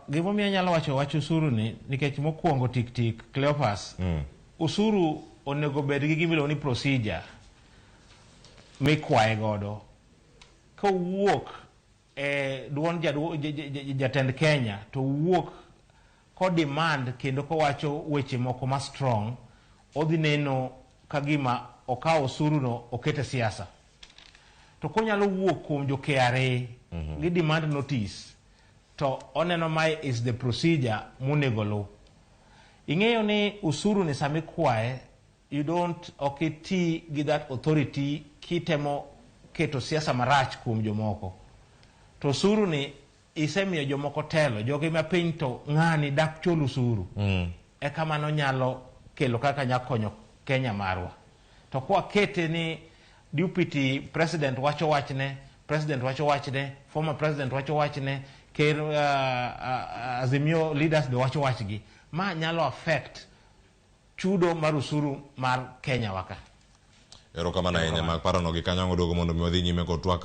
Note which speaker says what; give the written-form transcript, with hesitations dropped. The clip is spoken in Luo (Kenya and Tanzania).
Speaker 1: Gimo mi anyalo wacho usuru ni nikech mokwongo tik Cleopas. Usuru onego bed gi gimilo ni procedure mikwaye godo kowuok duond jatend Kenya to wuok ko demand kendo ko wacho weche moko ma strong odhi neno kagima okawo usuru no okete siasa to konyalo wuok kuom jo KRA gi demand notice to oneno mai is the procedure monego luw. Ing'eyo ni usuru ni sami kwaye you don't okiti gi that authority kitemo keto siasa marach kuom jomoko to usuru ni isemiyo jomoko telo jogi ma piny to ng'ani dak chul usuru e kamano nyalo kelo kaka nyakonyo Kenya marwa to kwa kete ni deputy president wacho wachne, president wacho wachne, former president wacho wachne, ker Azimio leaders be wacho wachgi ma nyalo affect chudo mar usuru mar Kenya waka.
Speaker 2: Erokamano ahinya mak parono gi kanyo dogo mondo mi wadhi nyime kod twak